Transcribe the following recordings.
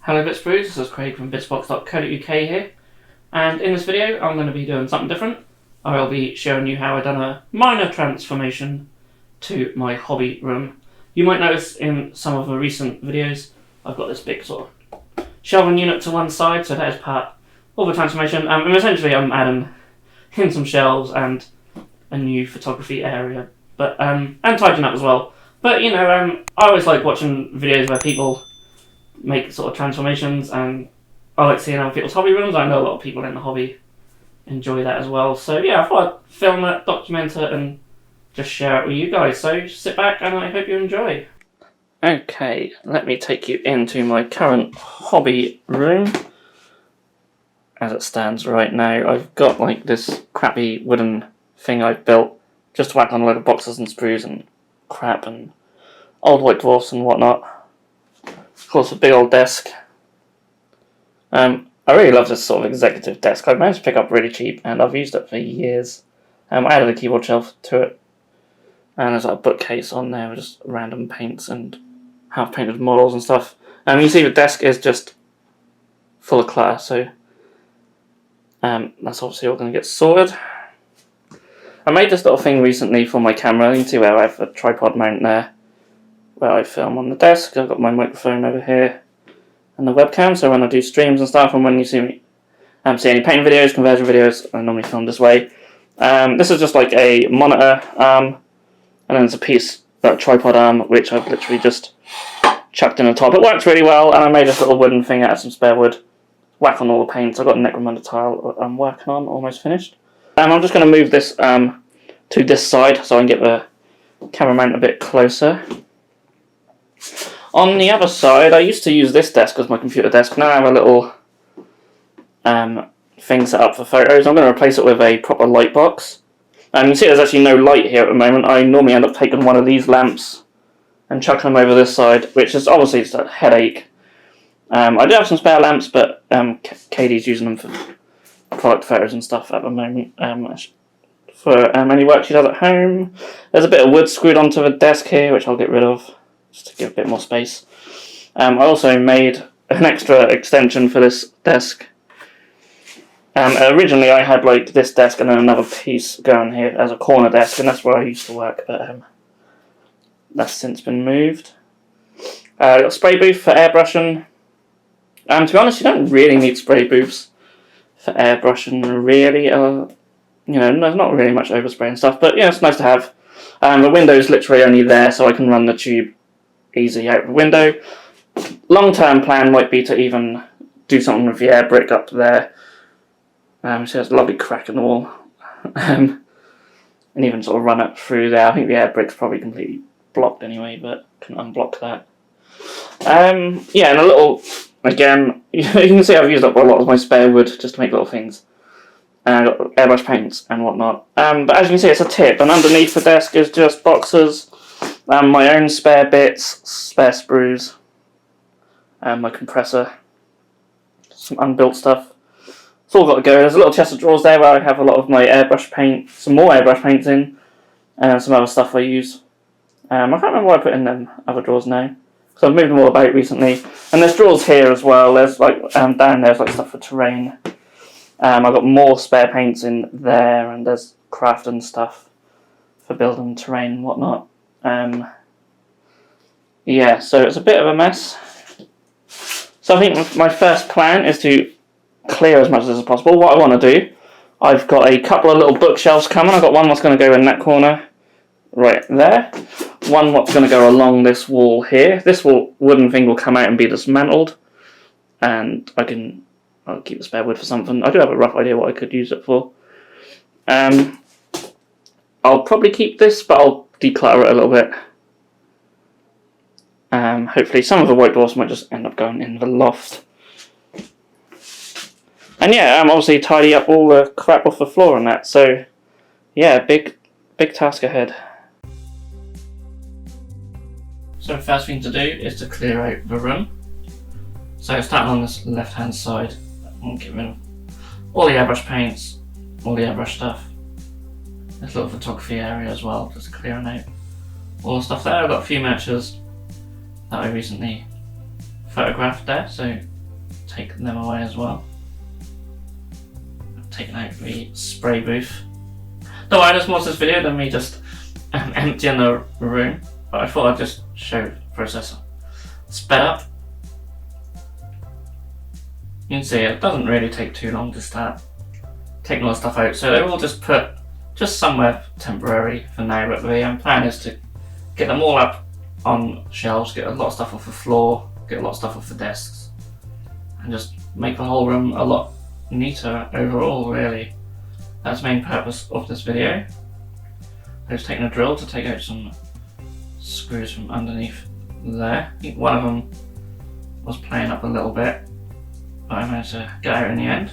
Hello Bitzbox, this is Craig from Bitzbox.co.uk here, and in this video I'm going to be doing something different. I'll be showing you how I've done a minor transformation to my hobby room. You might notice in some of the recent videos I've got this big sort of shelving unit to one side, so that is part of the transformation. And essentially I'm adding in some shelves and a new photography area, but and tidying up as well. But you know, I always like watching videos where people make sort of transformations, and I like seeing other people's hobby rooms. I know a lot of people in the hobby enjoy that as well. So yeah, I thought I'd film it, document it, and just share it with you guys. So sit back and I hope you enjoy. Okay, let me take you into my current hobby room. As it stands right now, I've got like this crappy wooden thing I've built just to whack on a load of boxes and sprues and crap and old white dwarfs and whatnot. Of course, a big old desk. I really love this sort of executive desk. I managed to pick up really cheap, and I've used it for years. I added a keyboard shelf to it, and there's like a bookcase on there with just random paints and half-painted models and stuff. You see the desk is just full of clutter, so that's obviously all going to get sorted. I made this little thing recently for my camera. You can see where I have a tripod mount there, where I film on the desk. I've got my microphone over here and the webcam, so when I do streams and stuff, and when you see me see any painting videos, conversion videos, I normally film this way. This is just like a monitor arm, and then there's a piece, that tripod arm, which I've literally just chucked in the top. It works really well, and I made this little wooden thing out of some spare wood. Whack on all the paints. I've got a necromunda tile I'm working on, almost finished. I'm just going to move this to this side so I can get the camera mount a bit closer. On the other side, I used to use this desk as my computer desk. Now I have a little thing set up for photos. I'm going to replace it with a proper light box. You can see there's actually no light here at the moment. I normally end up taking one of these lamps and chucking them over this side, which is obviously just a headache. I do have some spare lamps, but Katie's using them for product photos and stuff at the moment. For any work she does at home. There's a bit of wood screwed onto the desk here, which I'll get rid of, just to give a bit more space. I also made an extra extension for this desk. Originally I had like this desk and then another piece going here as a corner desk, and that's where I used to work, but that's since been moved. Got a spray booth for airbrushing. To be honest, you don't really need spray booths for airbrushing, really. You know, there's not really much overspray and stuff, but yeah, it's nice to have. The window's literally only there so I can run the tube easy out the window. Long-term plan might be to even do something with the air brick up there. So there's a lovely crack in the wall. And even sort of run it through there. I think the air brick's probably completely blocked anyway, but can unblock that. Yeah, and a little, again, you can see I've used up a lot of my spare wood just to make little things. I've got airbrush paints and whatnot. But as you can see, it's a tip, and underneath the desk is just boxes, my own spare bits, spare sprues, my compressor, some unbuilt stuff. It's all got to go. There's a little chest of drawers there where I have a lot of my airbrush paint, some more airbrush paints in, and some other stuff I use. I can't remember what I put in them other drawers now, because I've moved them all about recently. And there's drawers here as well. There's like down there's like stuff for terrain. I've got more spare paints in there, and there's crafting stuff for building terrain and whatnot. Yeah, so it's a bit of a mess. So I think my first plan is to clear as much as possible. What I want to do, I've got a couple of little bookshelves coming. I've got one that's going to go in that corner right there. One what's going to go along this wall here. This wooden thing will come out and be dismantled, and I'll keep the spare wood for something. I do have a rough idea what I could use it for. I'll probably keep this, but I'll declutter it a little bit. Hopefully some of the white dwarfs might just end up going in the loft. And yeah, obviously tidy up all the crap off the floor and that. So yeah, big task ahead. So the first thing to do is to clear out the room. So starting on this left hand side, I'm getting rid of all the airbrush paints, all the airbrush stuff. This little photography area as well, just clearing out all the stuff there. I've got a few miniatures that I recently photographed there, so take them away as well. I've taken out the spray booth. Don't worry, there's more to this video than me just emptying the room, but I thought I'd just show the process sped up. You can see it doesn't really take too long to start taking all the stuff out, so they will just put just somewhere temporary for now, but the plan is to get them all up on shelves, get a lot of stuff off the floor, get a lot of stuff off the desks, and just make the whole room a lot neater overall, really. That's the main purpose of this video. I was taking a drill to take out some screws from underneath there. I think one of them was playing up a little bit, but I managed to get out in the end.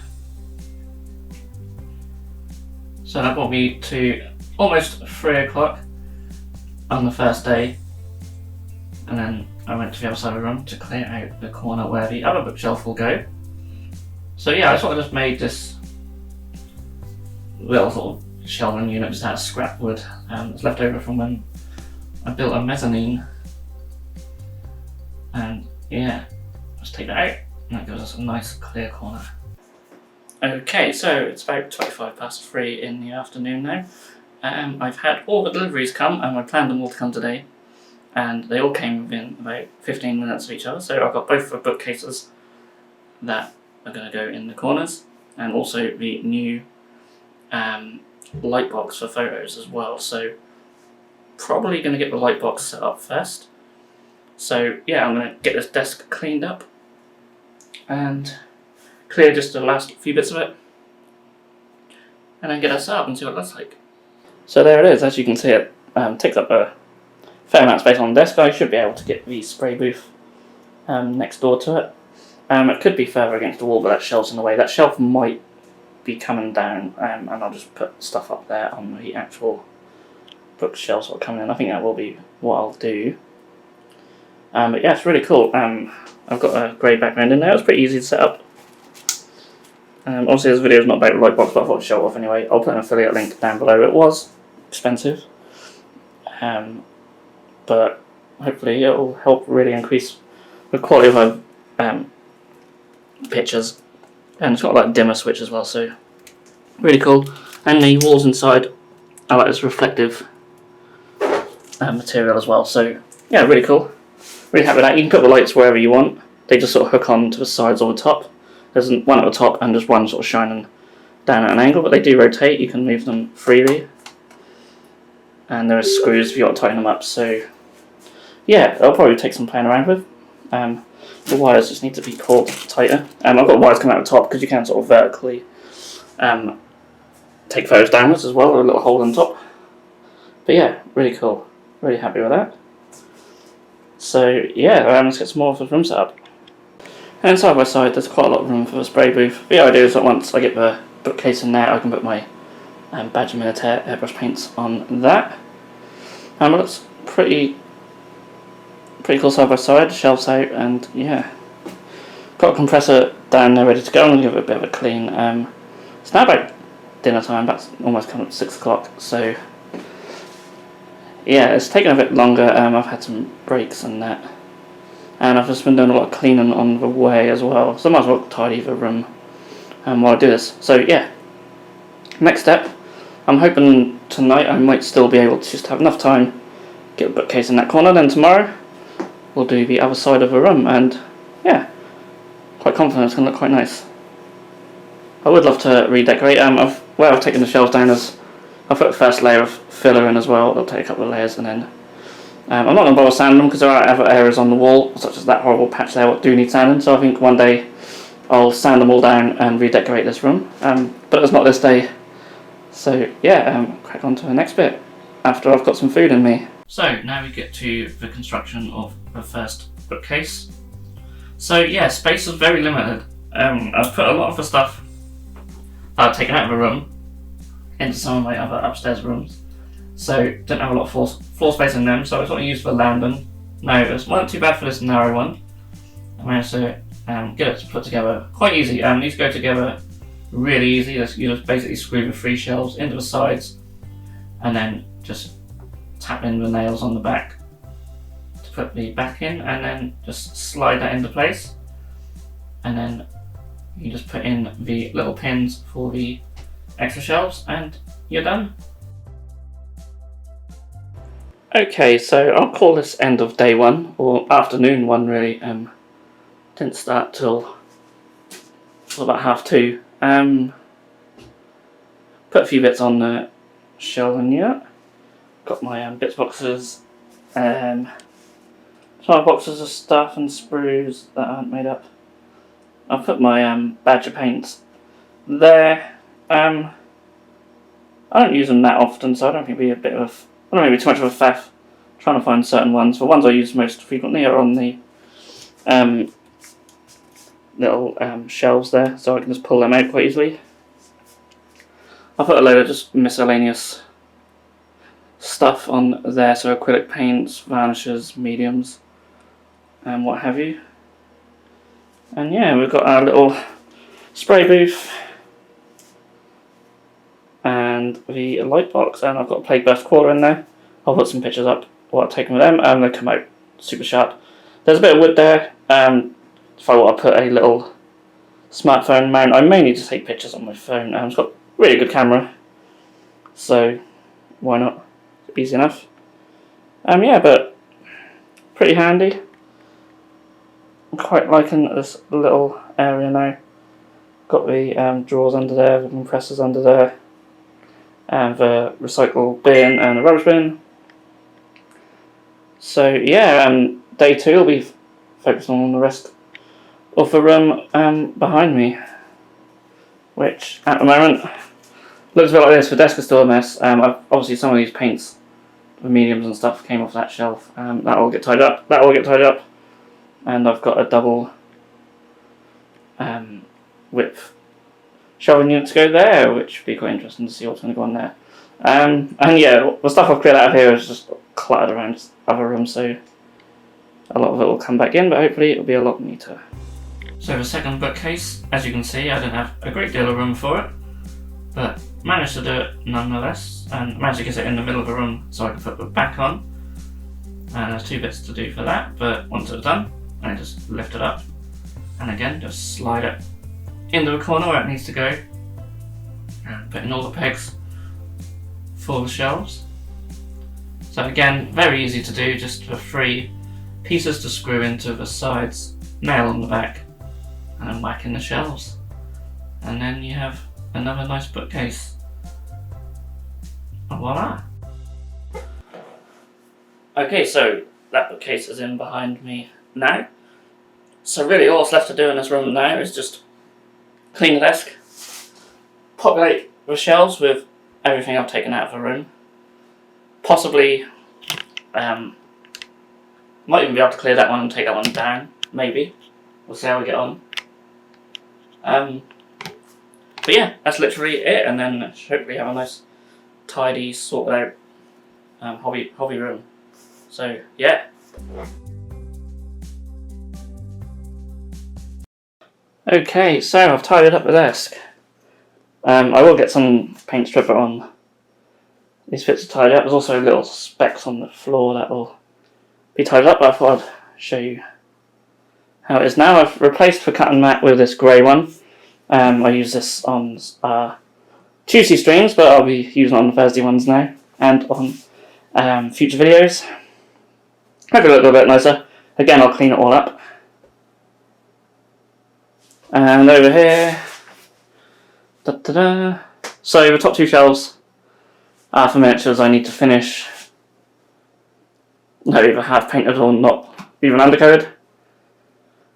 So that brought me to almost 3 o'clock on the first day, and then I went to the other side of the room to clear out the corner where the other bookshelf will go. So yeah, I sort of just made this little sort of shelving unit just out of scrap wood. It's left over from when I built a mezzanine, and yeah, just take that out, and that gives us a nice clear corner. Okay, so it's about 3:25 in the afternoon now. I've had all the deliveries come, and I planned them all to come today, and they all came within about 15 minutes of each other. So I've got both the bookcases that are going to go in the corners, and also the new light box for photos as well. So probably going to get the light box set up first. So yeah, I'm going to get this desk cleaned up and clear just the last few bits of it, and then get that set up and see what it looks like. So there it is. As you can see, it takes up a fair amount of space on the desk. I should be able to get the spray booth next door to it. It could be further against the wall, but that shelf's in the way. That shelf might be coming down, and I'll just put stuff up there on the actual bookshelves that are coming in. I think that will be what I'll do. But yeah, it's really cool. I've got a grey background in there. It's pretty easy to set up. Obviously this video is not about the light box, but I thought I'd show it off anyway. I'll put an affiliate link down below. It was expensive, but hopefully it will help really increase the quality of my pictures. And it's got like a dimmer switch as well, so really cool. And the walls inside are like this reflective material as well, so yeah, really cool. Really happy with that. You can put the lights wherever you want. They just sort of hook on to the sides or the top. There's one at the top and just one sort of shining down at an angle, but they do rotate. You can move them freely. And there are screws if you want to tighten them up, so yeah, it'll probably take some playing around with. The wires just need to be pulled tighter. I've got wires coming out the top because you can sort of vertically take photos downwards as well, with a little hole on top. But yeah, really cool. Really happy with that. So yeah, let's get some more of the room set up. And side by side, there's quite a lot of room for the spray booth. The idea is that once I get the bookcase in there, I can put my Badger Militaire airbrush paints on that. It looks pretty cool side by side, shelves out, and yeah. Got a compressor down there ready to go. I'm going to give it a bit of a clean. It's now about dinner time, that's almost coming up to 6 o'clock, so yeah, it's taken a bit longer. I've had some breaks and that. And I've just been doing a lot of cleaning on the way as well, so I might as well tidy the room while I do this. So yeah, next step, I'm hoping tonight I might still be able to just have enough time, get the bookcase in that corner, then tomorrow we'll do the other side of the room, and yeah, quite confident it's going to look quite nice. I would love to redecorate. Where I've taken the shelves down is I've put the first layer of filler in as well. It'll take a couple of layers, and then I'm not going to bother sanding them because there are other areas on the wall, such as that horrible patch there, what do need sanding. So I think one day I'll sand them all down and redecorate this room. But it's not this day. So yeah, crack on to the next bit after I've got some food in me. So now we get to the construction of the first bookcase. So yeah, space is very limited. I've put a lot of the stuff that I've taken out of the room into some of my other upstairs rooms. So didn't have a lot of floor space in them, so I sort of used the landing. Now it wasn't too bad for this narrow one. I managed to get it to put together quite easy. These go together really easy. You just basically screw the 3 shelves into the sides and then just tap in the nails on the back to put the back in, and then just slide that into place. and then you just put in the little pins for the extra shelves and you're done. Okay, so I'll call this end of day one, or afternoon one really. Didn't start till about 2:30. Put a few bits on the shelving here. Got my Bitzboxes, some boxes of stuff and sprues that aren't made up. I've put my Badger paints there. I don't use them that often, so I don't think it'd be I don't think it'd be too much of a faff trying to find certain ones. The ones I use most frequently are on the little shelves there, so I can just pull them out quite easily. I'll put a load of just miscellaneous stuff on there, so acrylic paints, varnishes, mediums, and what have you. And yeah, we've got our little spray booth and the light box, and I've got a Plague Burst Crawler in there. I'll put some pictures up what I've taken with them, and they come out super sharp. There's a bit of wood there. If I want to put a little smartphone mount, I may need to take pictures on my phone. It's got a really good camera, so why not? It's easy enough. Yeah, but pretty handy. I'm quite liking this little area now. Got the drawers under there, the compressors under there, and the recycle bin and the rubbish bin. So yeah, day 2 will be focused on the rest of the room behind me, which at the moment looks a bit like this. The desk is still a mess. Obviously some of these paints, the mediums and stuff, came off that shelf. That will get tied up. And I've got a double width shelving unit to go there, which would be quite interesting to see what's going to go on there. And yeah, the stuff I've cleared out of here is just cluttered around other rooms, so a lot of it will come back in, but hopefully it'll be a lot neater. So the second bookcase, as you can see, I didn't have a great deal of room for it, but managed to do it nonetheless, and managed to get it in the middle of the room so I can put the back on. And there's 2 bits to do for that, but once it's done, I just lift it up, and again just slide it into the corner where it needs to go, and put in all the pegs for the shelves. So again, very easy to do, just the 3 pieces to screw into the sides, nail on the back, and then whack in the shelves. And then you have another nice bookcase. Voila! Okay, so that bookcase is in behind me now. So really all that's left to do in this room now is just clean the desk, populate the shelves with everything I've taken out of the room. Possibly, might even be able to clear that one and take that one down, maybe. We'll see how we get on. But yeah, that's literally it, and then hopefully have a nice, tidy, sorted out hobby room. So yeah. Okay, so I've tidied up the desk. I will get some paint stripper on these bits are tidied up. There's also little specks on the floor that will be tidied up, but I thought I'd show you how it is now. I've replaced the cutting mat with this grey one. I use this on Tuesday streams, but I'll be using it on the Thursday ones now, and on future videos. Make it look a little bit nicer. Again, I'll clean it all up. And over here, so the top 2 shelves are for miniatures I need to finish. Not either half painted or not even undercoated.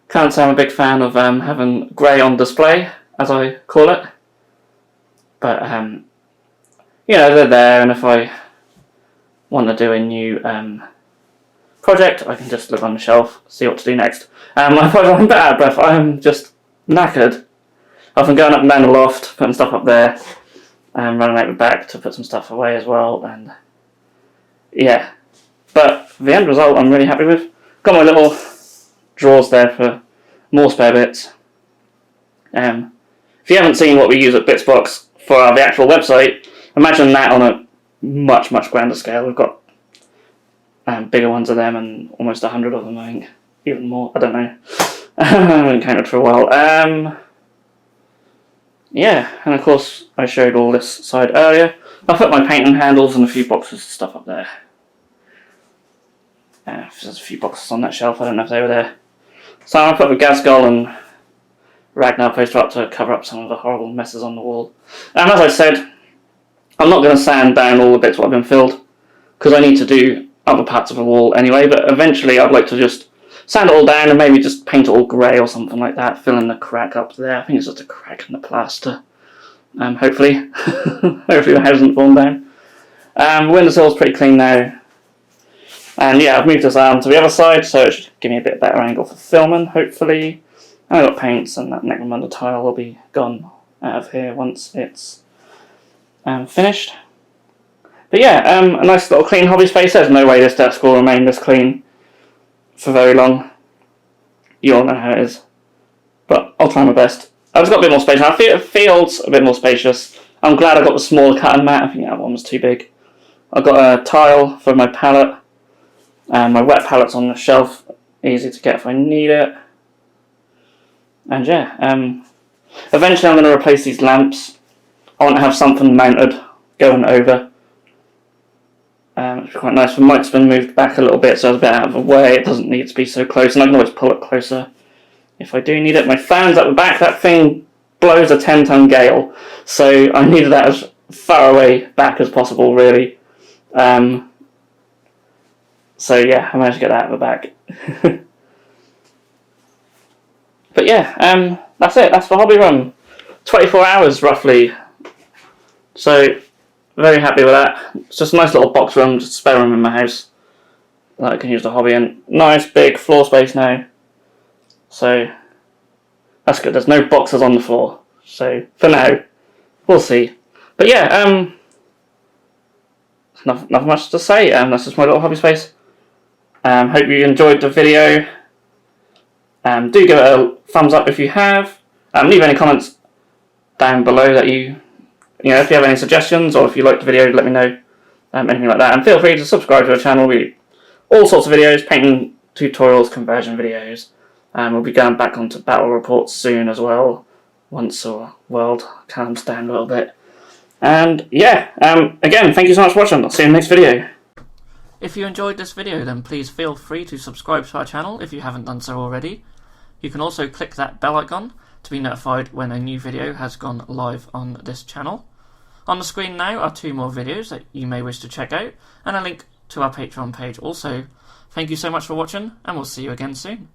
Can't say I'm a big fan of having grey on display, as I call it. But you know, they're there, and if I want to do a new project, I can just look on the shelf, see what to do next. I'm a bit out of breath. I'm just knackered. I've been going up and down the loft, putting stuff up there, and running out the back to put some stuff away as well, and yeah. But the end result I'm really happy with. Got my little drawers there for more spare bits. If you haven't seen what we use at Bitzbox for the actual website, imagine that on a much grander scale. We've got bigger ones of them and almost 100 of them, I think. Even more, I don't know. I haven't counted for a while. Yeah, and of course I showed all this side earlier. I put my painting handles and a few boxes of stuff up there. There's a few boxes on that shelf, I don't know if they were there. So I put the gas gull and Ragnar poster up to cover up some of the horrible messes on the wall. And as I said, I'm not going to sand down all the bits what have been filled, because I need to do other parts of the wall anyway, but eventually I'd like to just sand it all down and maybe just paint it all grey or something like that, fill in the crack up there. I think it's just a crack in the plaster. Hopefully. Hopefully it hasn't fallen down. The windowsill's pretty clean now. And yeah, I've moved this arm to the other side, so it should give me a bit better angle for filming, hopefully. And I've got paints, and that Necromunda tile will be gone out of here once it's finished. But yeah, a nice little clean hobby space. There's no way this desk will remain this clean for very long. You all know how it is. But I'll try my best. I've just got a bit more space now. It feels a bit more spacious. I'm glad I got the smaller cutting mat. I think that one was too big. I've got a tile for my palette. My wet palette's on the shelf. Easy to get if I need it. And yeah, eventually I'm going to replace these lamps. I want to have something mounted going over. It's quite nice. The mic's been moved back a little bit, so it's a bit out of the way. It doesn't need to be so close, and I can always pull it closer if I do need it. My fan's at the back. That thing blows a 10-ton gale, so I needed that as far away back as possible, really. So yeah, I managed to get that at the back. But yeah, that's it. That's the hobby room. 24 hours roughly. So very happy with that. It's just a nice little box room, just a spare room in my house that I can use the hobby in. Nice big floor space now. So that's good. There's no boxes on the floor. So for now, we'll see. But yeah, nothing much to say. That's just my little hobby space. Hope you enjoyed the video. Do give it a thumbs up if you have. Leave any comments down below that if you have any suggestions, or if you liked the video, let me know. Anything like that. And feel free to subscribe to the channel. We do all sorts of videos, painting tutorials, conversion videos. We'll be going back onto battle reports soon as well, once the world calms down a little bit. And yeah, again, thank you so much for watching. I'll see you in the next video. If you enjoyed this video, then please feel free to subscribe to our channel if you haven't done so already. You can also click that bell icon to be notified when a new video has gone live on this channel. On the screen now are 2 more videos that you may wish to check out, and a link to our Patreon page also. Thank you so much for watching, and we'll see you again soon.